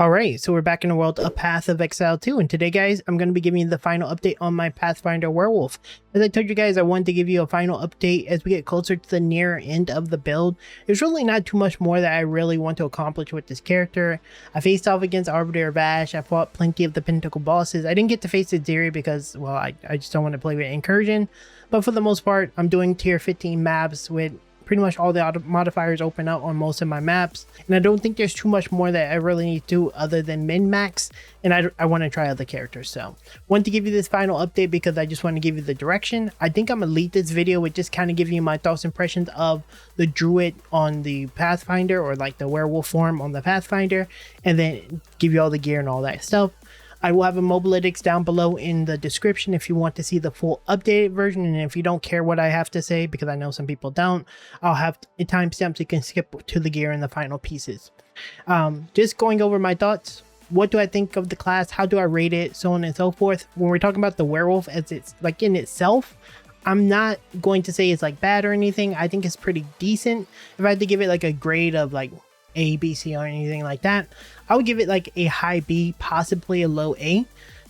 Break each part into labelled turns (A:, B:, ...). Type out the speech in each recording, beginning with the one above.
A: Alright, so we're back in the world of Path of Exile 2, and today guys, I'm going to be giving you the final update on my Pathfinder Werewolf. As I told you guys, I wanted to give you a final update as we get closer to the near end of the build. There's really not too much more that I really want to accomplish with this character. I faced off against Arbiter Vash, I fought plenty of the Pinnacle bosses. I didn't get to face Aziri because, well, I just don't want to play with Incursion, but for the most part, I'm doing tier 15 maps with pretty much all the auto modifiers open up on most of my maps, and I don't think there's too much more that I really need to do other than min-max, and I want to try other characters. So wanted to give you this final update because I just want to give you the direction. I think I'm gonna lead this video with just kind of giving you my thoughts, impressions of the druid on the Pathfinder, or like the werewolf form on the Pathfinder, and then give you all the gear and all that stuff. I will have a mobalytics down below in the description if you want to see the full updated version, and if you don't care what I have to say, because I know some people don't, I'll have a timestamp so you can skip to the gear and the final pieces. Just going over my thoughts. What do I think of the class? How do I rate it? So on and so forth. When we're talking about the werewolf as it's like in itself, I'm not going to say it's like bad or anything. I think it's pretty decent. If I had to give it like a grade of like A, B, C, or anything like that, I would give it like a high B, possibly a low A.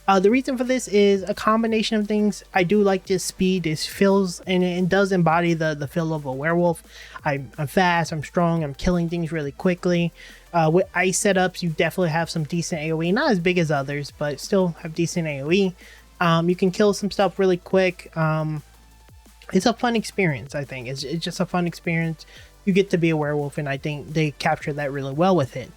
A: The reason for this is a combination of things. I do like this speed. This feels, and it does embody the feel of a werewolf. I'm fast, I'm strong, I'm killing things really quickly. With ice setups, you definitely have some decent AoE. Not as big as others, but still have decent AoE. You can kill some stuff really quick. It's a fun experience, I think. It's just a fun experience. You get to be a werewolf, and I think they capture that really well with it.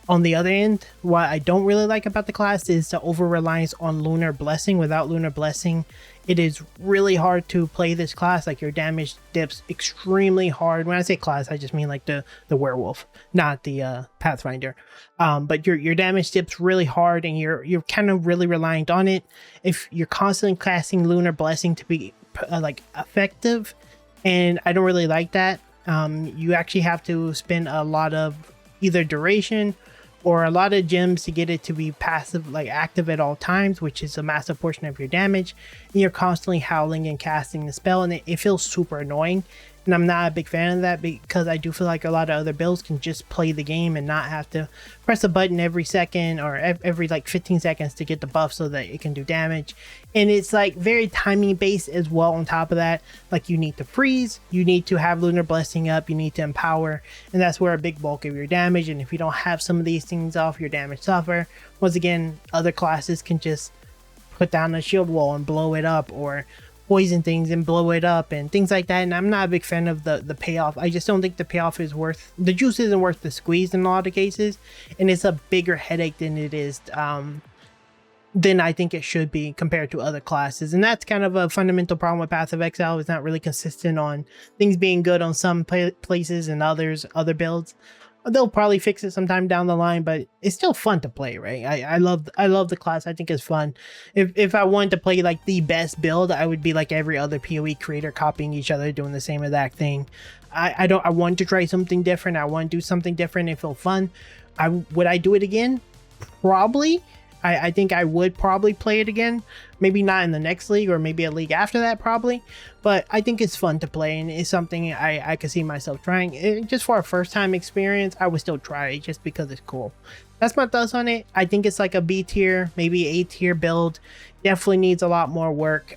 A: On the other end, what I don't really like about the class is the over-reliance on Lunar Blessing. Without Lunar Blessing, it is really hard to play this class. Like, your damage dips extremely hard. When I say class, I just mean like the werewolf, not the Pathfinder. But your damage dips really hard, and you're kind of really reliant on it. If you're constantly casting Lunar Blessing to be like effective, and I don't really like that. You actually have to spend a lot of either duration or a lot of gems to get it to be passive, like active at all times, which is a massive portion of your damage. And you're constantly howling and casting the spell, and it feels super annoying. And I'm not a big fan of that, because I do feel like a lot of other builds can just play the game and not have to press a button every second or every like 15 seconds to get the buff so that it can do damage. And it's like very timing based as well. On top of that, like, you need to freeze, you need to have Lunar Blessing up, you need to empower, and that's where a big bulk of your damage. And if you don't have some of these things off, your damage suffer. Once again, other classes can just put down a shield wall and blow it up, or poison things and blow it up and things like that. And I'm not a big fan of the payoff. I just don't think the payoff is worth, the juice isn't worth the squeeze in a lot of cases, and it's a bigger headache than it is than I think it should be compared to other classes. And that's kind of a fundamental problem with Path of Exile. It's not really consistent on things being good on some places and other builds. They'll probably fix it sometime down the line, but it's still fun to play, right? I love the class. I think it's fun. If I wanted to play like the best build, I would be like every other PoE creator, copying each other, doing the same exact thing. I want to try something different. I want to do something different and feel fun. Would I do it again? Probably. I think I would probably play it again. Maybe not in the next league, or maybe a league after that, probably. But I think it's fun to play, and it's something I could see myself trying. Just for a first time experience, I would still try it just because it's cool. That's my thoughts on it. I think it's like a B tier, maybe A tier build. Definitely needs a lot more work.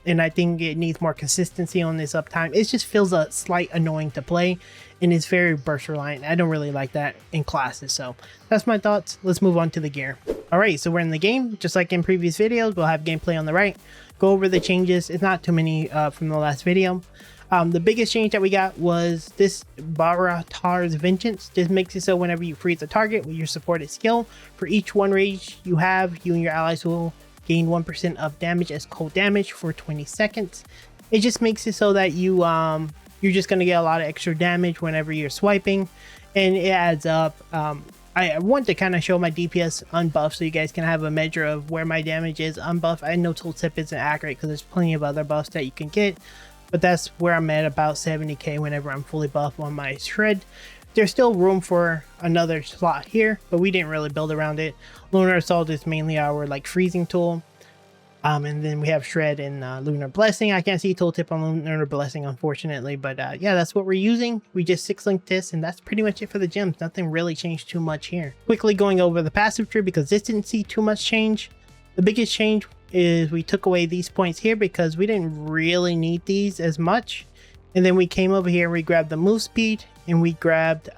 A: And I think it needs more consistency on this uptime. It just feels a slight annoying to play, and it's very burst reliant. I don't really like that in classes. So that's my thoughts. Let's move on to the gear. Alright, so we're in the game. Just like in previous videos, we'll have gameplay on the right. Go over the changes. It's not too many from the last video. The biggest change that we got was this Baratar's Vengeance. This makes it so whenever you freeze a target with your supported skill, for each one rage you have, you and your allies will gain 1% of damage as cold damage for 20 seconds. It just makes it so that you're just going to get a lot of extra damage whenever you're swiping, and it adds up. I want to kind of show my DPS unbuffed so you guys can have a measure of where my damage is unbuffed. I know tooltip isn't accurate because there's plenty of other buffs that you can get, but that's where I'm at, about 70k whenever I'm fully buffed on my shred. There's still room for another slot here, but we didn't really build around it. Lunar Assault is mainly our like freezing tool. And then we have Shred and Lunar Blessing. I can't see tooltip on Lunar Blessing, unfortunately, but yeah, that's what we're using. We just 6-linked this, and that's pretty much it for the gems. Nothing really changed too much here. Quickly going over the passive tree, because this didn't see too much change. The biggest change is we took away these points here because we didn't really need these as much. And then we came over here, we grabbed the move speed, and we grabbed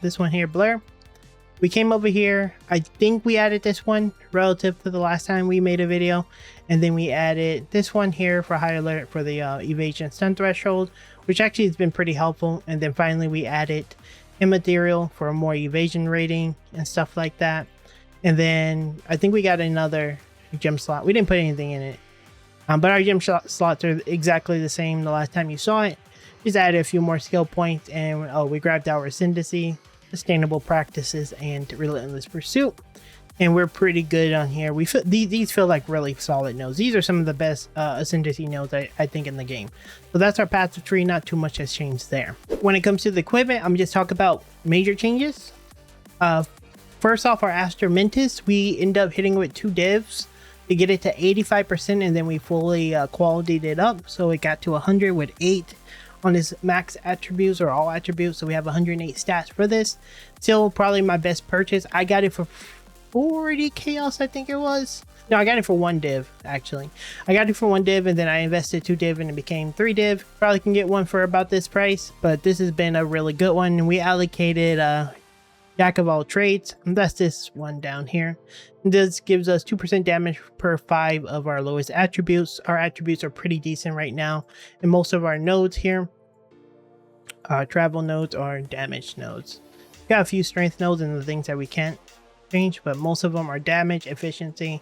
A: this one here, Blur. We came over here, I think we added this one relative to the last time we made a video, and then we added this one here for high alert for the evasion stun threshold, which actually has been pretty helpful. And then finally we added immaterial for a more evasion rating and stuff like that. And then I think we got another gem slot. We didn't put anything in it, but our gem slots are exactly the same the last time you saw it. Just added a few more skill points, and we grabbed our ascendancy, sustainable practices, and relentless pursuit, and we're pretty good on here. We feel these feel like really solid nodes. These are some of the best ascendancy nodes I think in the game. So that's our passive tree. Not too much has changed there. When it comes to the equipment, I'm just talk about major changes. First off, our Astra Mentis, we end up hitting with 2 divs to get it to 85%, and then we fully qualityed it up, so it got to 100 with 8 on his max attributes or all attributes. So we have 108 stats for this. Still probably my best purchase. I got it for 40 chaos, I think it was. No, I got it for 1 div, actually. I got it for 1 div, and then I invested 2 div and it became 3 div. Probably can get one for about this price, but this has been a really good one. And we allocated Jack of all trades, and that's this one down here. And this gives us 2% damage per 5 of our lowest attributes. Our attributes are pretty decent right now, and most of our nodes here, travel nodes, are damage nodes. We got a few strength nodes and the things that we can't change, but most of them are damage, efficiency,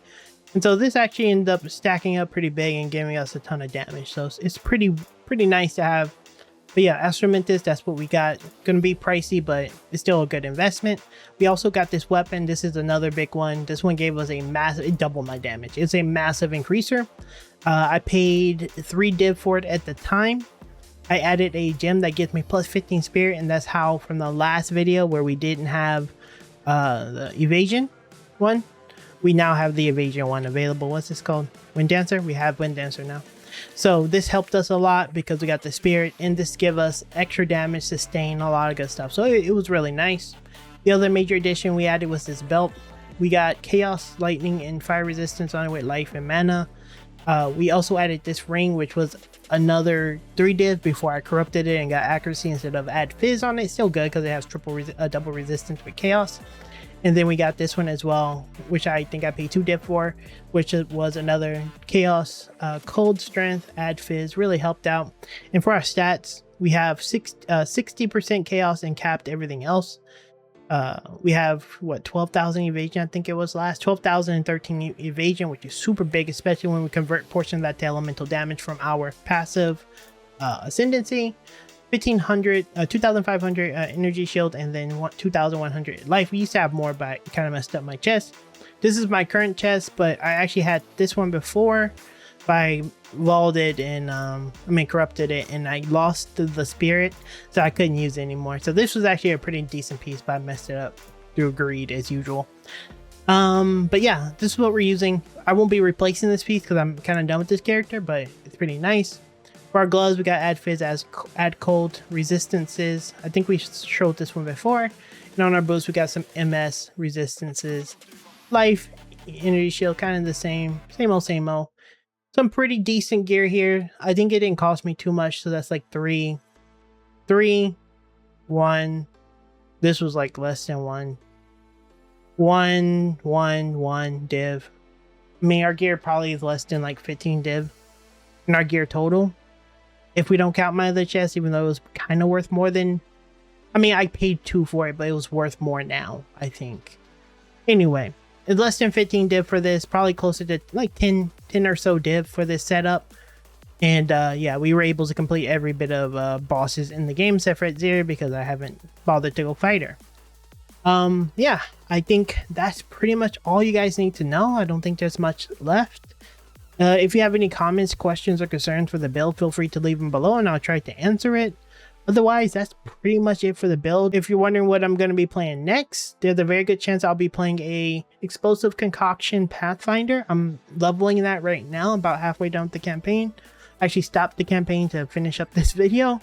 A: and so this actually ended up stacking up pretty big and giving us a ton of damage. So it's pretty nice to have. But yeah, Astra Mentis, that's what we got. Gonna be pricey, but it's still a good investment. We also got this weapon. This is another big one. This one gave us a massive, it doubled my damage. It's a massive increaser. I paid 3 div for it at the time. I added a gem that gives me plus 15 spirit, and that's how from the last video where we didn't have the evasion one, we now have the evasion one available. What's this called? Wind Dancer? We have Wind Dancer now. So this helped us a lot because we got the spirit, and this give us extra damage, sustain, a lot of good stuff. So it was really nice. The other major addition we added was this belt. We got chaos, lightning, and fire resistance on it with life and mana. We also added this ring, which was another 3 div before I corrupted it and got accuracy instead of add fizz on it. Still good because it has double resistance with chaos. And then we got this one as well, which I think I paid 2 div for, which was another chaos, cold strength, add fizz, really helped out. And for our stats, we have 60% chaos and capped everything else. We have what, 12,000 evasion, I think it was last, 12,013 evasion, which is super big, especially when we convert portion of that to elemental damage from our passive ascendancy. 2,500 energy shield, and then 2,100 life. We used to have more, but it kind of messed up my chest. This is my current chest, but I actually had this one before, but I vaulted and corrupted it, and I lost the spirit, so I couldn't use it anymore. So this was actually a pretty decent piece, but I messed it up through greed as usual. But yeah, this is what we're using. I won't be replacing this piece because I'm kind of done with this character, but it's pretty nice. For our gloves, we got add fizz, add cold, resistances. I think we showed this one before. And on our boots, we got some MS resistances, life, energy shield, kind of the same old. Some pretty decent gear here. I think it didn't cost me too much, so that's like 3, 1. This was like less than 1 div. I mean, our gear probably is less than like 15 div in our gear total, if we don't count my other chest, even though it was kind of worth more than, I mean, I paid 2 for it, but it was worth more now, I think. Anyway, it's less than 15 div for this, probably closer to like 10 or so div for this setup. And yeah, we were able to complete every bit of bosses in the game except for Zero because I haven't bothered to go fight her. Yeah, I think that's pretty much all you guys need to know. I don't think there's much left. If you have any comments, questions, or concerns for the build, feel free to leave them below and I'll try to answer it. Otherwise, that's pretty much it for the build. If you're wondering what I'm going to be playing next, there's a very good chance I'll be playing a Explosive Concoction Pathfinder. I'm leveling that right now, about halfway down the campaign. I actually stopped the campaign to finish up this video.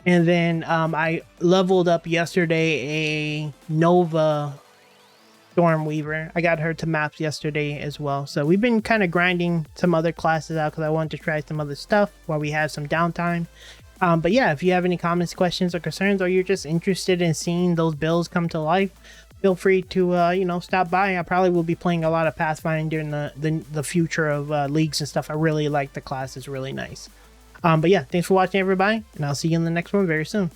A: And then I leveled up yesterday a Nova Stormweaver. I got her to maps yesterday as well. So we've been kind of grinding some other classes out because I wanted to try some other stuff while we have some downtime. But yeah, if you have any comments, questions, or concerns, or you're just interested in seeing those builds come to life, feel free to you know, stop by. I probably will be playing a lot of Pathfinder in the future of leagues and stuff. I really like the class. It's really nice. But yeah, thanks for watching, everybody, and I'll see you in the next one very soon.